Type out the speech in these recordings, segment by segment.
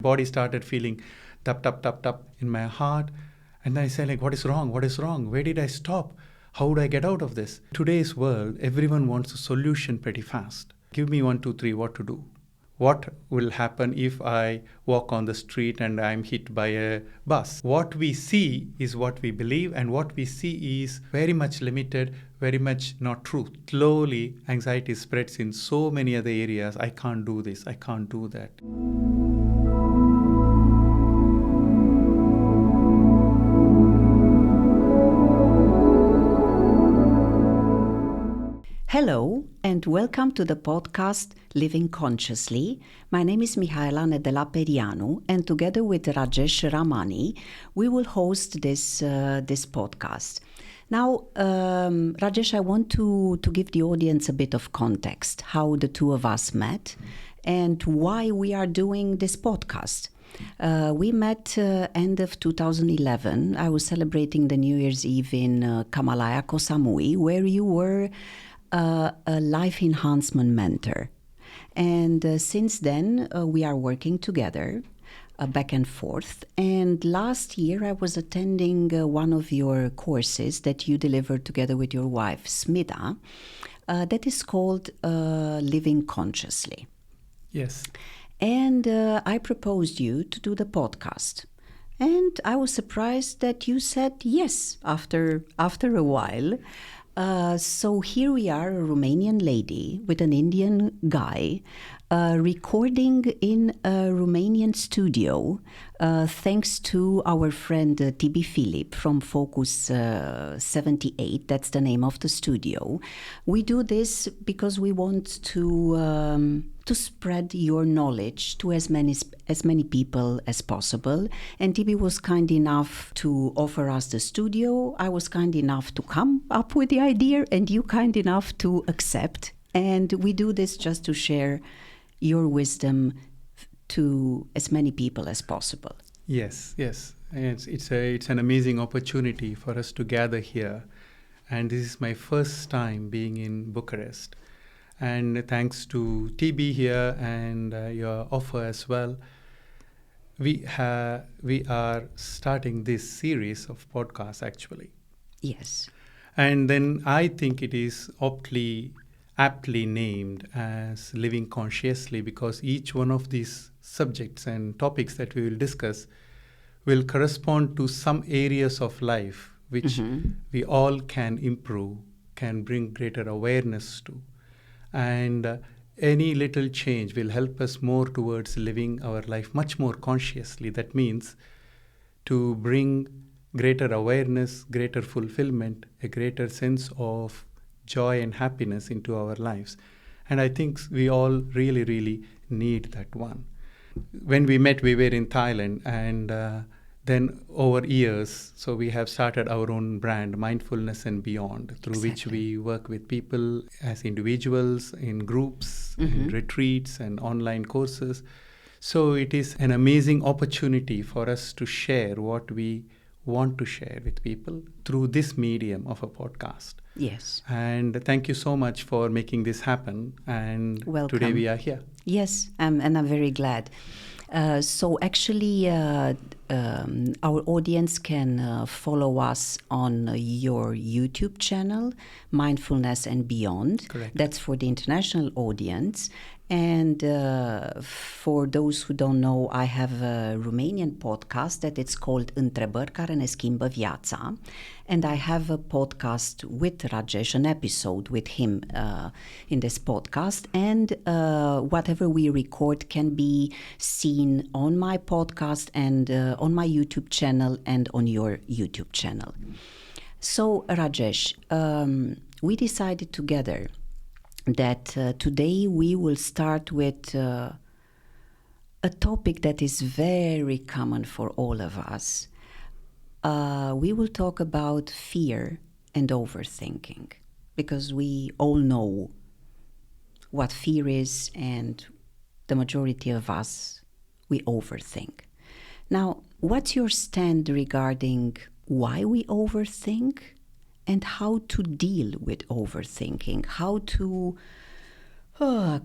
Body started feeling tap, tap, tap, tap in my heart. And then I said, like, what is wrong? What is wrong? Where did I stop? How would I get out of this? Today's world, everyone wants a solution pretty fast. Give me 1, 2, 3, what to do? What will happen if I walk on the street and I'm hit by a bus? What we see is what we believe, and what we see is very much limited, very much not true. Slowly, anxiety spreads in so many other areas. I can't do this, I can't do that. Hello and welcome to the podcast Living Consciously. My name is Mihaela and together with Rajesh Ramani, we will host this podcast. Now, Rajesh, I want to give the audience a bit of context, how the two of us met and why we are doing this podcast. We met end of 2011. I was celebrating the New Year's Eve in Kamalaya, Koh Samui, where you were a life enhancement mentor. And since then, we are working together back and forth. And last year, I was attending one of your courses that you delivered together with your wife, Smita, that is called Living Consciously. Yes. And I proposed you to do the podcast. And I was surprised that you said yes after a while. So here we are, a Romanian lady with an Indian guy recording in a Romanian studio, thanks to our friend TB Philip from Focus 78. That's the name of the studio. We do this because we want to spread your knowledge to as many people as possible. And TB was kind enough to offer us the studio. I was kind enough to come up with the idea, and you kind enough to accept. And we do this just to share your wisdom to as many people as possible. Yes. It's an amazing opportunity for us to gather here. And this is my first time being in Bucharest. And thanks to TB here and your offer as well, we are starting this series of podcasts actually. Yes. And then I think it is aptly named as Living Consciously, because each one of these subjects and topics that we will discuss will correspond to some areas of life which we all can improve, can bring greater awareness to. And any little change will help us more towards living our life much more consciously. That means to bring greater awareness, greater fulfillment, a greater sense of joy and happiness into our lives. And I think we all really, really need that one. When we met, we were in Thailand, and then over years, so we have started our own brand, Mindfulness and Beyond, through which we work with people as individuals, in groups, in retreats and online courses. So it is an amazing opportunity for us to share what we want to share with people through this medium of a podcast. Yes. And thank you so much for making this happen. And welcome. Today we are here. Yes, and I'm very glad. So actually, our audience can follow us on your YouTube channel, Mindfulness and Beyond. Correct. That's for the international audience. And for those who don't know, I have a Romanian podcast that it's called Întrebări care ne schimbă viața. And I have a podcast with Rajesh, an episode with him in this podcast. And whatever we record can be seen on my podcast and on my YouTube channel and on your YouTube channel. So, Rajesh, we decided together that today we will start with a topic that is very common for all of us. We will talk about fear and overthinking, because we all know what fear is, and the majority of us, we overthink. Now, what's your stand regarding why we overthink and how to deal with overthinking, how to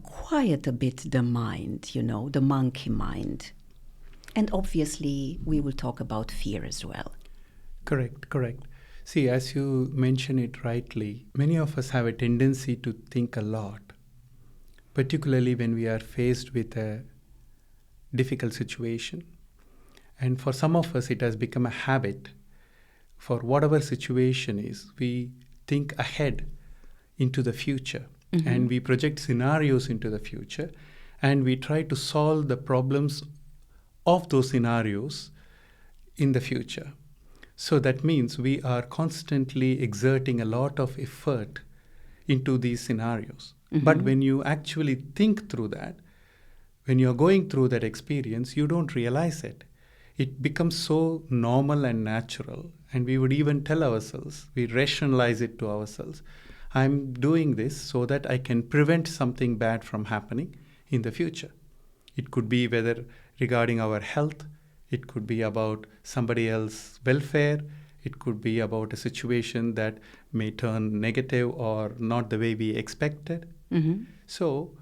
quiet a bit the mind, the monkey mind. And obviously, we will talk about fear as well. Correct, correct. See, as you mention it rightly, many of us have a tendency to think a lot, particularly when we are faced with a difficult situation. And for some of us, it has become a habit. For whatever situation is, we think ahead into the future and we project scenarios into the future and we try to solve the problems of those scenarios in the future. So that means we are constantly exerting a lot of effort into these scenarios. But when you actually think through that, when you're going through that experience, you don't realize it. It becomes so normal and natural. And we would even tell ourselves, we rationalize it to ourselves, I'm doing this so that I can prevent something bad from happening in the future. It could be whether regarding our health, it could be about somebody else's welfare, it could be about a situation that may turn negative or not the way we expected. So,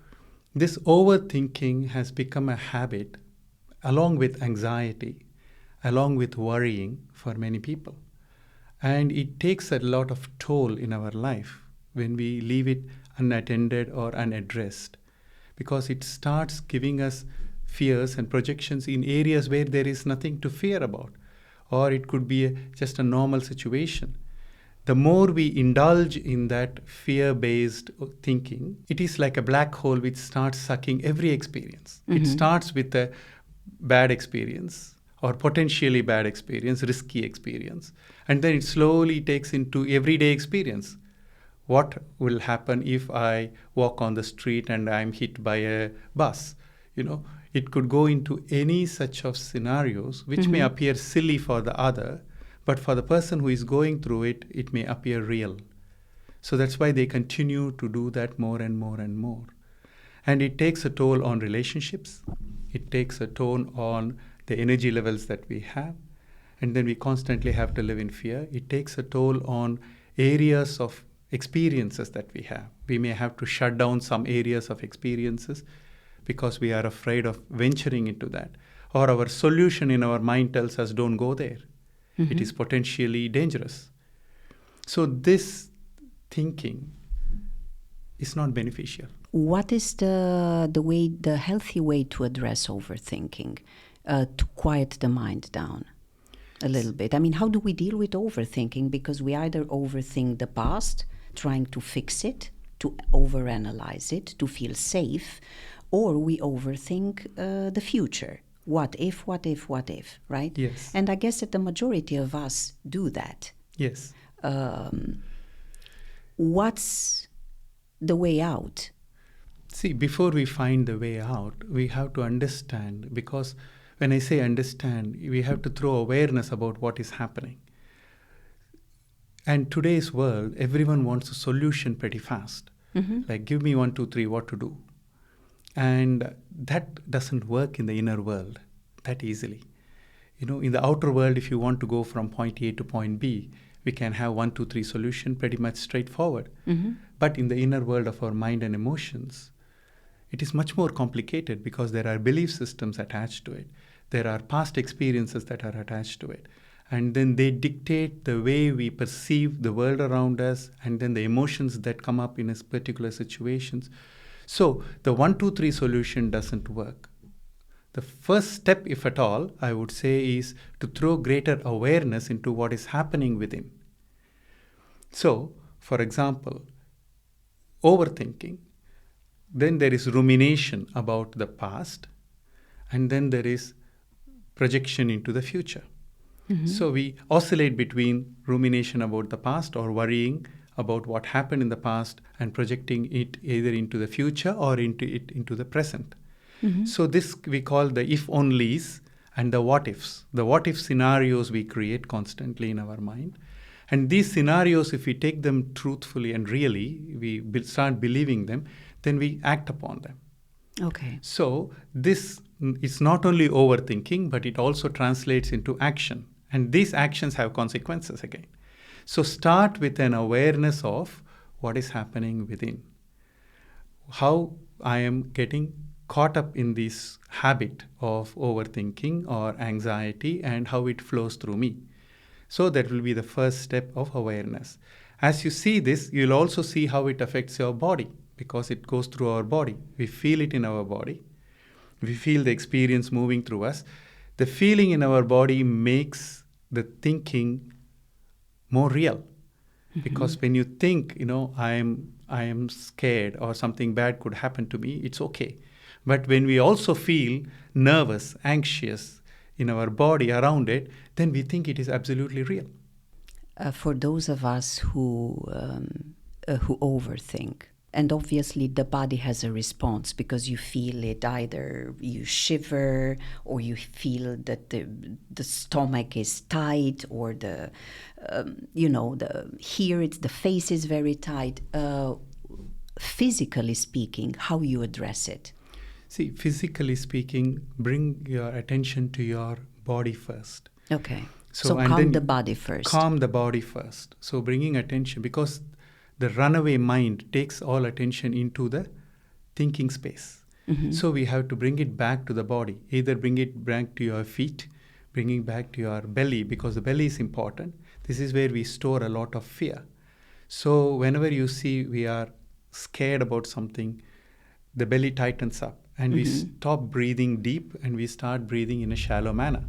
this overthinking has become a habit along with anxiety, along with worrying for many people. And it takes a lot of toll in our life when we leave it unattended or unaddressed because it starts giving us fears and projections in areas where there is nothing to fear about, or it could be just a normal situation. The more we indulge in that fear-based thinking, it is like a black hole which starts sucking every experience. It starts with a bad experience or potentially bad experience, risky experience, and then it slowly takes into everyday experience. What will happen if I walk on the street and I'm hit by a bus? It could go into any such of scenarios which may appear silly for the other, but for the person who is going through it, it may appear real. So that's why they continue to do that more and more and more. And it takes a toll on relationships. It takes a toll on the energy levels that we have. And then we constantly have to live in fear. It takes a toll on areas of experiences that we have. We may have to shut down some areas of experiences because we are afraid of venturing into that. Or our solution in our mind tells us don't go there. It is potentially dangerous. So this thinking is not beneficial. What is the healthy way to address overthinking, to quiet the mind down a little bit? I mean, how do we deal with overthinking? Because we either overthink the past, trying to fix it, to overanalyze it, to feel safe, or we overthink the future. What if, right? Yes. And I guess that the majority of us do that. Yes. What's the way out? See, before we find the way out, we have to understand, because when I say understand, we have to throw awareness about what is happening. And today's world, everyone wants a solution pretty fast. Like, give me 1, 2, 3, what to do. And that doesn't work in the inner world that easily. In the outer world, if you want to go from point A to point B, we can have 1, 2, 3 solution pretty much straightforward. But in the inner world of our mind and emotions, it is much more complicated because there are belief systems attached to it. There are past experiences that are attached to it. And then they dictate the way we perceive the world around us and then the emotions that come up in a particular situations. So the 1, 2, 3 solution doesn't work. The first step, if at all, I would say is to throw greater awareness into what is happening within. So, for example, overthinking, then there is rumination about the past, and then there is projection into the future. So we oscillate between rumination about the past or worrying about what happened in the past and projecting it either into the future or into the present. So this we call the if-onlys and the what-ifs. The what-if scenarios we create constantly in our mind. And these scenarios, if we take them truthfully and really, we start believing them, then we act upon them. Okay. So this is not only overthinking, but it also translates into action. And these actions have consequences again. So start with an awareness of what is happening within. How I am getting caught up in this habit of overthinking or anxiety and how it flows through me. So that will be the first step of awareness. As you see this, you'll also see how it affects your body because it goes through our body. We feel it in our body. We feel the experience moving through us. The feeling in our body makes the thinking more real. Because when you think, I am scared or something bad could happen to me, it's okay. But when we also feel nervous, anxious in our body around it, then we think it is absolutely real. For those of us who overthink, and obviously the body has a response because you feel it, either you shiver or you feel that the stomach is tight, or the face is very tight. Physically speaking, how you address it? See, physically speaking, bring your attention to your body first. Okay. So calm the body first. Calm the body first. So bringing attention, because the runaway mind takes all attention into the thinking space. So we have to bring it back to the body. Either bring it back to your feet, bringing back to your belly, because the belly is important. This is where we store a lot of fear. So whenever you see we are scared about something, the belly tightens up and we stop breathing deep and we start breathing in a shallow manner.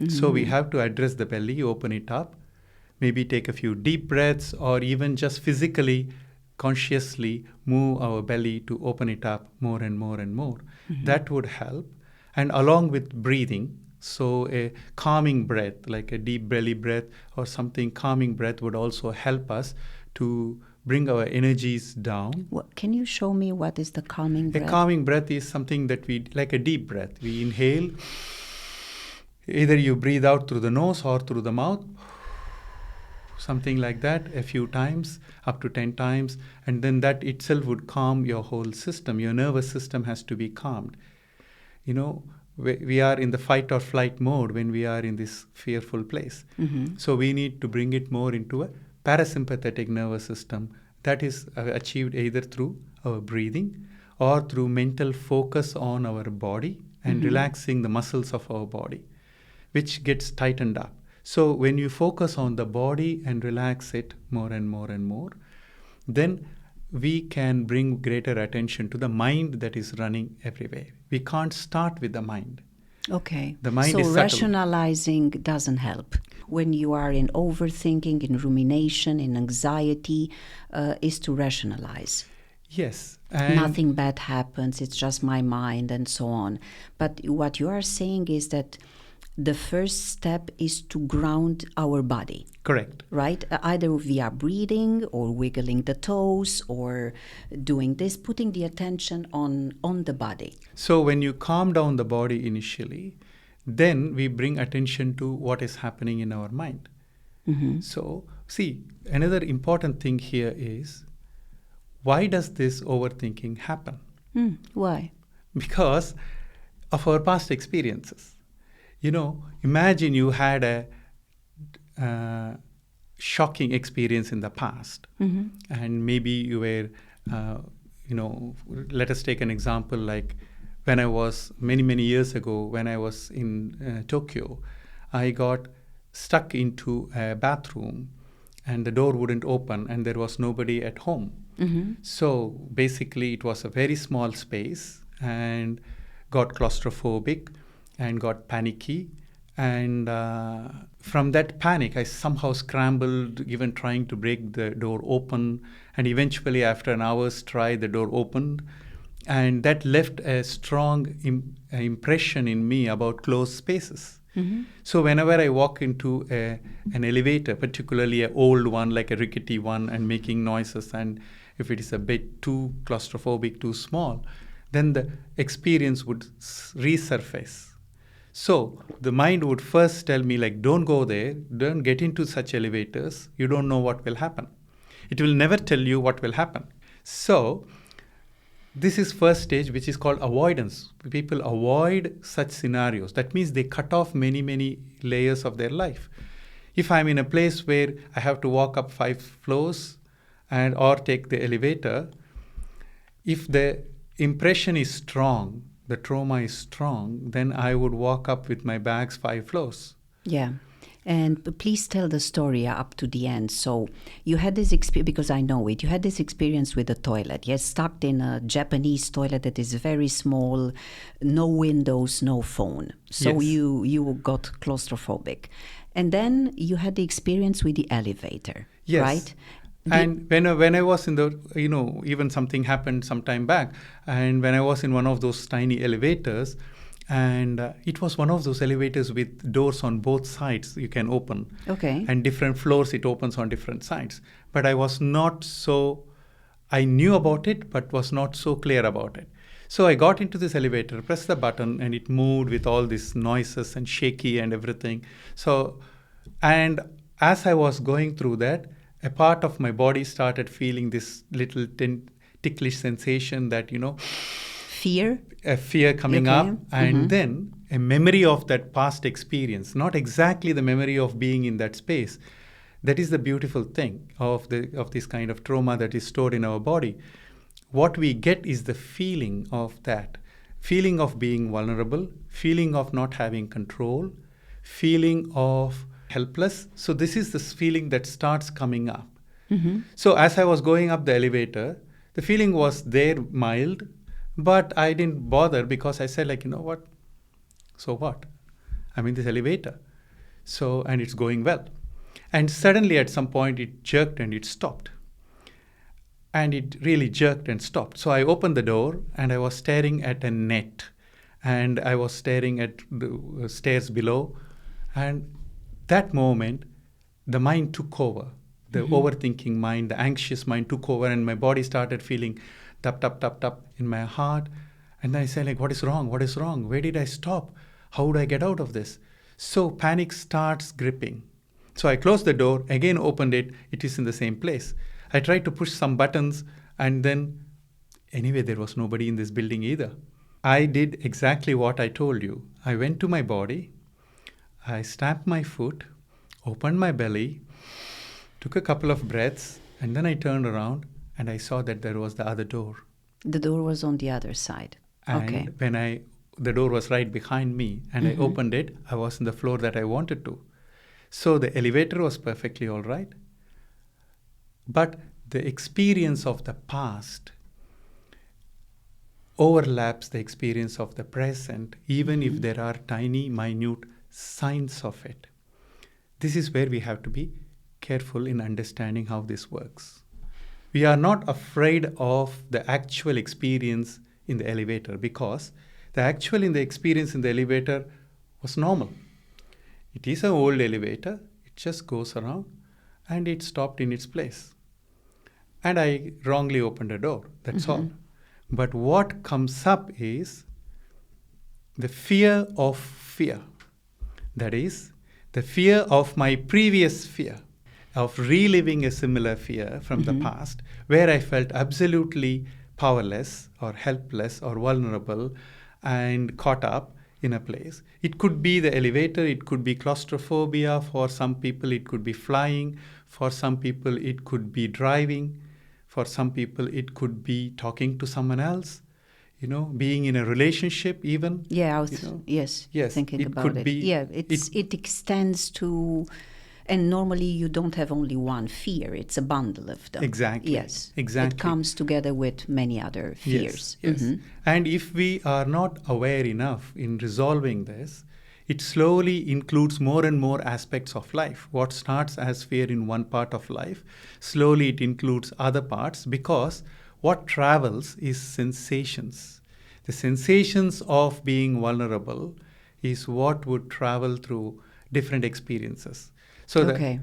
So we have to address the belly, open it up, maybe take a few deep breaths, or even just physically, consciously move our belly to open it up more and more and more. That would help. And along with breathing, so a calming breath, like a deep belly breath or something calming breath would also help us to bring our energies down. Can you show me what is the calming breath? A calming breath is something that like a deep breath. We inhale. Either you breathe out through the nose or through the mouth, something like that, a few times, up to 10 times, and then that itself would calm your whole system. Your nervous system has to be calmed. We are in the fight or flight mode when we are in this fearful place. So we need to bring it more into a parasympathetic nervous system. That is achieved either through our breathing or through mental focus on our body and relaxing the muscles of our body, which gets tightened up. So when you focus on the body and relax it more and more and more, then we can bring greater attention to the mind that is running everywhere. We can't start with the mind. Okay. The mind so is subtle. Rationalizing doesn't help. When you are in overthinking, in rumination, in anxiety, is to rationalize. Yes. Nothing bad happens, it's just my mind and so on. But what you are saying is that the first step is to ground our body. Correct. Right? Either via breathing or wiggling the toes or doing this, putting the attention on the body. So when you calm down the body initially, then we bring attention to what is happening in our mind. So, see, another important thing here is, why does this overthinking happen? Why? Because of our past experiences. Imagine you had a shocking experience in the past, and maybe you were, let us take an example like when I was many years ago, when I was in Tokyo, I got stuck into a bathroom and the door wouldn't open and there was nobody at home. So basically it was a very small space and got claustrophobic and got panicky. And from that panic, I somehow scrambled, even trying to break the door open. And eventually, after an hour's try, the door opened. And that left a strong impression in me about closed spaces. So whenever I walk into an elevator, particularly an old one, like a rickety one, and making noises, and if it is a bit too claustrophobic, too small, then the experience would resurface. So the mind would first tell me, like, don't go there, don't get into such elevators, you don't know what will happen. It will never tell you what will happen. So this is first stage, which is called avoidance. People avoid such scenarios. That means they cut off many layers of their life. If I'm in a place where I have to walk up 5 floors or take the elevator, if the impression is strong, the trauma is strong, then I would walk up with my bags 5 floors. Yeah. And please tell the story up to the end. So you had this experience, because I know it, you had this experience with the toilet. You're stuck in a Japanese toilet that is very small, no windows, no phone. So Yes. you got claustrophobic. And then you had the experience with the elevator, Yes. right? And when I was in the, even something happened some time back, and when I was in one of those tiny elevators, and it was one of those elevators with doors on both sides you can open. Okay. And different floors it opens on different sides. But I knew about it, but was not so clear about it. So I got into this elevator, pressed the button, and it moved with all these noises and shaky and everything. So, and as I was going through that, a part of my body started feeling this little ticklish sensation that, Fear? a fear coming Okay. up, and then a memory of that past experience, not exactly the memory of being in that space. That is the beautiful thing of this kind of trauma that is stored in our body. What we get is the feeling of that, feeling of being vulnerable, feeling of not having control, feeling of helpless. So this is this feeling that starts coming up. So as I was going up the elevator, the feeling was there, mild, but I didn't bother, because I said, like, you know what? So what? I'm in this elevator. So, and it's going well. And suddenly at some point it jerked and it stopped. And it really jerked and stopped. So I opened the door and I was staring at a net. And I was staring at the stairs below. And that moment, the mind took over. The overthinking mind, the anxious mind took over, and my body started feeling tap, tap, tap, tap in my heart. And I said, like, what is wrong? What is wrong? Where did I stop? How would I get out of this? So panic starts gripping. So I closed the door, again opened it. It is in the same place. I tried to push some buttons, and then anyway, there was nobody in this building either. I did exactly what I told you. I went to my body. I stamped my foot, opened my belly, took a couple of breaths, and then I turned around and I saw that there was the other door. The door was on the other side. And Okay. when the door was right behind me, and I opened it, I was on the floor that I wanted to. So the elevator was perfectly all right. But the experience of the past overlaps the experience of the present, even if there are tiny, minute signs of it. This is where we have to be careful in understanding how this works. We are not afraid of the actual experience in the elevator, because the actual experience in the elevator was normal. It is an old elevator. It just goes around, and it stopped in its place. And I wrongly opened a door. That's all. But what comes up is the fear of fear. That is, the fear of my previous fear, of reliving a similar fear from the past, where I felt absolutely powerless or helpless or vulnerable and caught up in a place. It could be the elevator, it could be claustrophobia. For some people, it could be flying. For some people, it could be driving. For some people, it could be talking to someone else, being in a relationship even. Yeah, yes, thinking it about could it. be. Yeah, it extends to, and normally you don't have only one fear, it's a bundle of them. Exactly. Yes. Exactly. It comes together with many other fears. Yes. And if we are not aware enough in resolving this, it slowly includes more and more aspects of life. What starts as fear in one part of life, slowly it includes other parts, because what travels is sensations. The sensations of being vulnerable is what would travel through different experiences. So Okay.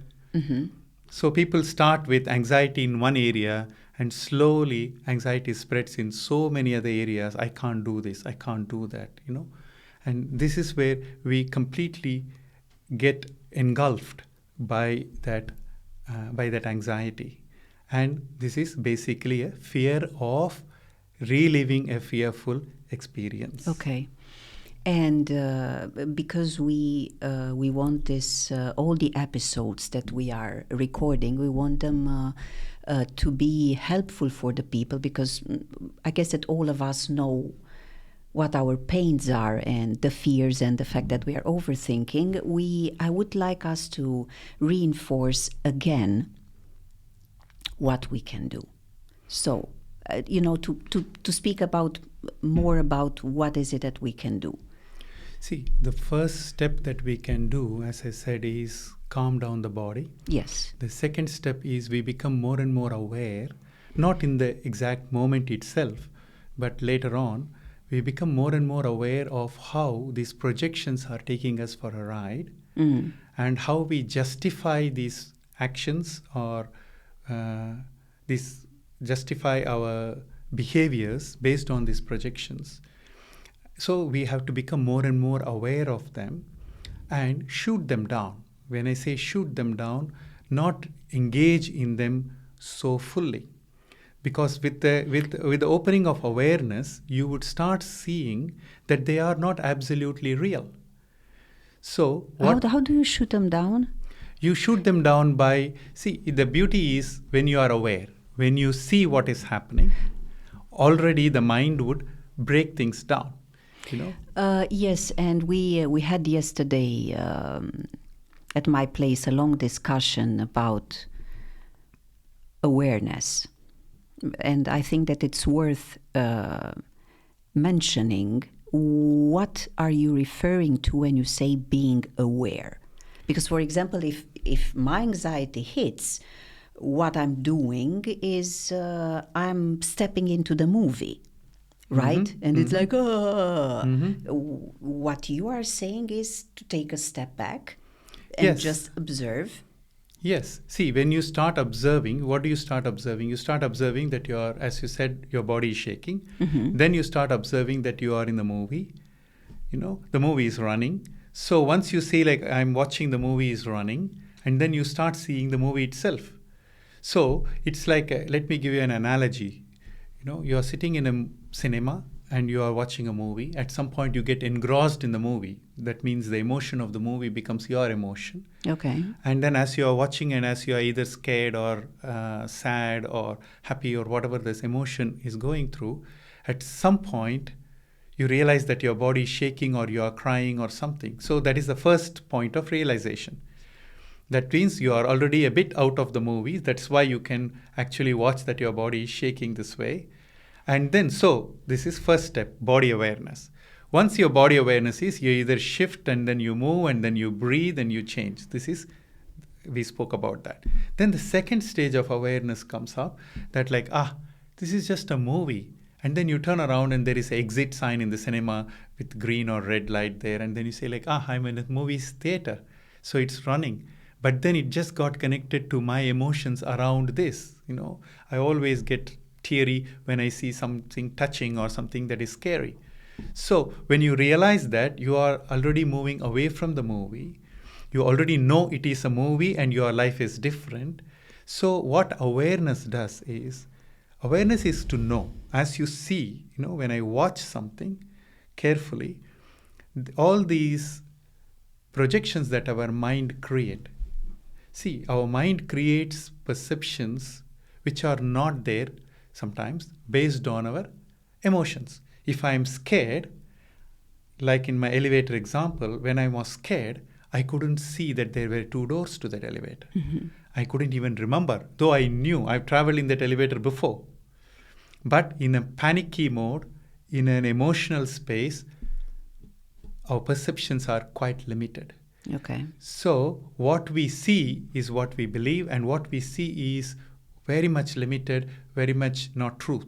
So people start with anxiety in one area, and slowly anxiety spreads in so many other areas. I can't do this, I can't do that, And this is where we completely get engulfed by that anxiety. And this is basically a fear of reliving a fearful experience. Okay. And because we want this all the episodes that we are recording, we want them to be helpful for the people, because I guess that all of us know what our pains are and the fears and the fact that we are overthinking. I would like us to reinforce again what we can do. So, to speak about more about what is it that we can do. See, the first step that we can do, as I said, is calm down the body. Yes. The second step is we become more and more aware, not in the exact moment itself, but later on, we become more and more aware of how these projections are taking us for a ride, and how we justify these actions, or justify our behaviors based on these projections. So we have to become more and more aware of them and shoot them down. When I say shoot them down, not engage in them so fully. Because with the opening of awareness, you would start seeing that they are not absolutely real. So how do you shoot them down? You shoot them down by, see, the beauty is when you are aware, when you see what is happening, already the mind would break things down. Yes, and we had yesterday at my place a long discussion about awareness, and I think that it's worth mentioning. What are you referring to when you say being aware? Because, for example, if my anxiety hits, what I'm doing is I'm stepping into the movie. Right? And it's like, what you are saying is to take a step back and just observe. Yes. See, when you start observing, what do you start observing? You start observing that as you said, your body is shaking. Then you start observing that you are in the movie. The movie is running. So once you say, like, I'm watching the movie is running, and then you start seeing the movie itself. So it's like, let me give you an analogy. You are sitting in a cinema and you are watching a movie. At some point, you get engrossed in the movie. That means the emotion of the movie becomes your emotion. Okay. And then as you are watching, and as you are either scared or sad or happy or whatever this emotion is going through, at some point, you realize that your body is shaking or you are crying or something. So that is the first point of realization. That means you are already a bit out of the movie. That's why you can actually watch that your body is shaking this way. And then, so this is first step, body awareness. Once your body awareness is, you either shift and then you move and then you breathe and you change. We spoke about that. Then the second stage of awareness comes up, that like, this is just a movie. And then you turn around and there is an exit sign in the cinema with green or red light there. And then you say like, I'm in a movie theater. So it's running. But then it just got connected to my emotions around this. I always get teary when I see something touching or something that is scary. So when you realize that, you are already moving away from the movie. You already know it is a movie and your life is different. So what awareness does is, awareness is to know. As you see, when I watch something carefully, all these projections that our mind create. See, our mind creates perceptions which are not there sometimes based on our emotions. If I am scared, like in my elevator example, when I was scared, I couldn't see that there were 2 doors to that elevator. I couldn't even remember, though I knew I've traveled in that elevator before. But in a panicky mode, in an emotional space, our perceptions are quite limited. Okay. So what we see is what we believe, and what we see is very much limited, very much not truth.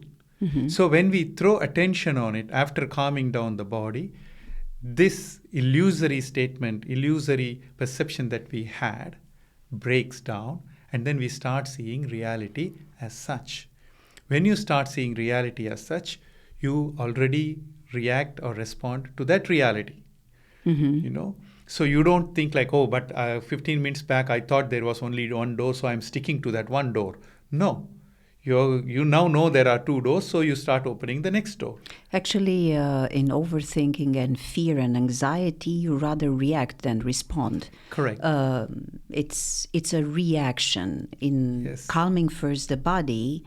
So when we throw attention on it after calming down the body, this illusory statement, illusory perception that we had breaks down, and then we start seeing reality as such. When you start seeing reality as such, you already react or respond to that reality. So you don't think like, but 15 minutes back I thought there was only one door, so I'm sticking to that one door. No, You now know there are two doors, so you start opening the next door. Actually, in overthinking and fear and anxiety, you rather react than respond. Correct. It's a reaction. In Yes. calming first the body,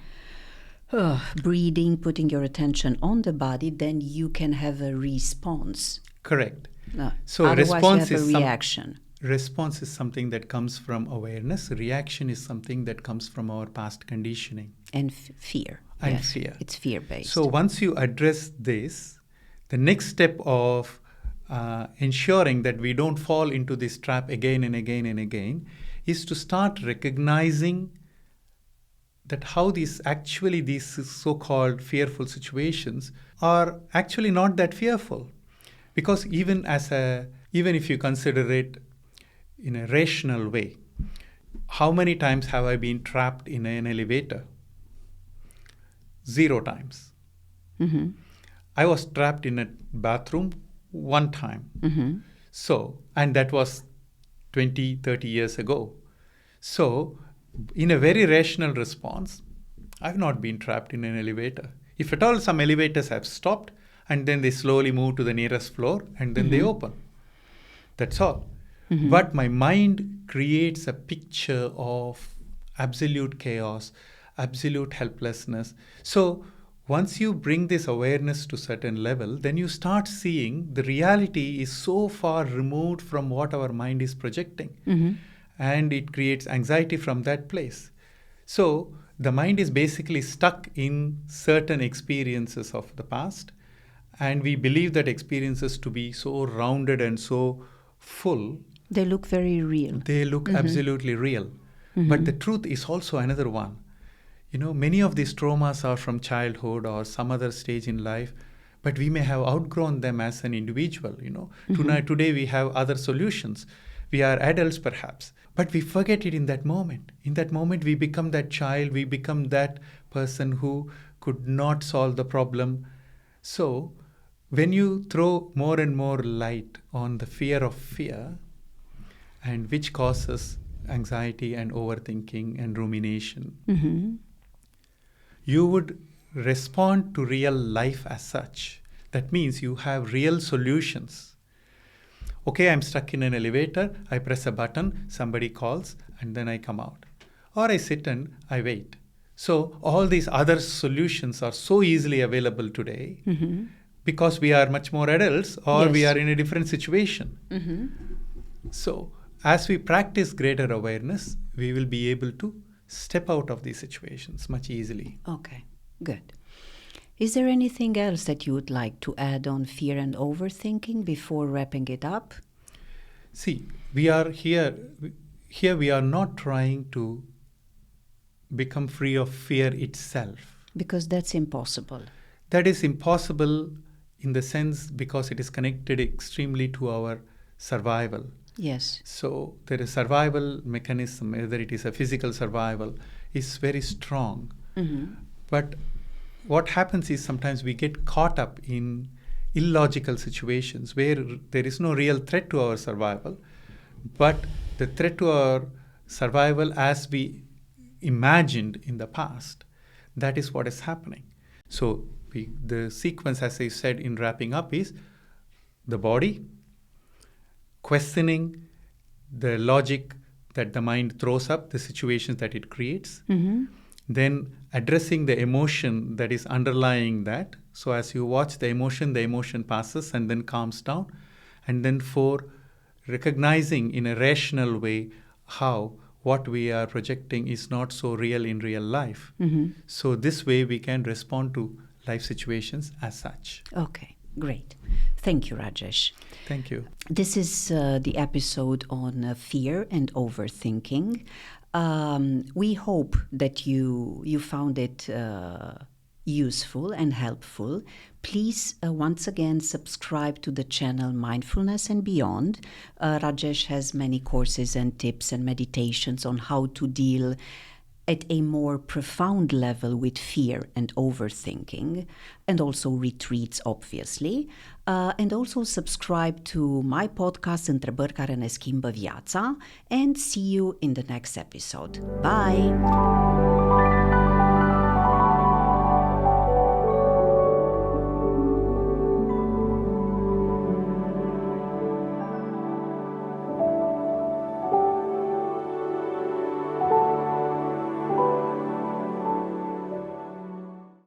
breathing, putting your attention on the body, then you can have a response. Correct. So Otherwise, response you have is a reaction. Response is something that comes from awareness. Reaction is something that comes from our past conditioning. And fear. And Yes, fear. It's fear-based. So once you address this, the next step of ensuring that we don't fall into this trap again and again and again is to start recognizing that how these so-called fearful situations are actually not that fearful. Because even if you consider it in a rational way, how many times have I been trapped in an elevator? 0 times. Mm-hmm. I was trapped in a bathroom 1 time. Mm-hmm. So, and that was 20, 30 years ago. So, in a very rational response, I've not been trapped in an elevator. If at all, some elevators have stopped and then they slowly move to the nearest floor and then they open. That's all. Mm-hmm. But my mind creates a picture of absolute chaos, absolute helplessness. So once you bring this awareness to certain level, then you start seeing the reality is so far removed from what our mind is projecting. Mm-hmm. And it creates anxiety from that place. So the mind is basically stuck in certain experiences of the past, and we believe that experiences to be so rounded and so full. They look very real. They look absolutely real. But the truth is also another one. Many of these traumas are from childhood or some other stage in life, but we may have outgrown them as an individual. Today we have other solutions. We are adults perhaps, but we forget it in that moment. In that moment, we become that child, we become that person who could not solve the problem. So when you throw more and more light on the fear of fear, and which causes anxiety and overthinking and rumination, you would respond to real life as such. That means you have real solutions. Okay, I'm stuck in an elevator, I press a button, somebody calls, and then I come out. Or I sit and I wait. So all these other solutions are so easily available today because we are much more adults or we are in a different situation. So as we practice greater awareness, we will be able to step out of these situations much easily. Okay, good. Is there anything else that you would like to add on fear and overthinking before wrapping it up? See, we are here we are not trying to become free of fear itself. Because that's impossible. That is impossible in the sense because it is connected extremely to our survival. Yes. So there is survival mechanism, whether it is a physical survival, is very strong. But what happens is sometimes we get caught up in illogical situations where there is no real threat to our survival, but the threat to our survival as we imagined in the past, that is what is happening. So the sequence, as I said in wrapping up, is the body, questioning the logic that the mind throws up, the situations that it creates, then addressing the emotion that is underlying that. So as you watch the emotion passes and then calms down. And then 4, recognizing in a rational way how what we are projecting is not so real in real life. So this way we can respond to life situations as such. Okay, great. Thank you, Rajesh. Thank you. This is the episode on fear and overthinking. We hope that you found it useful and helpful. Please, once again, subscribe to the channel Mindfulness and Beyond. Rajesh has many courses and tips and meditations on how to deal at a more profound level with fear and overthinking, and also retreats, obviously. And also subscribe to my podcast, Întrebări care ne schimbă viața, and see you in the next episode. Bye!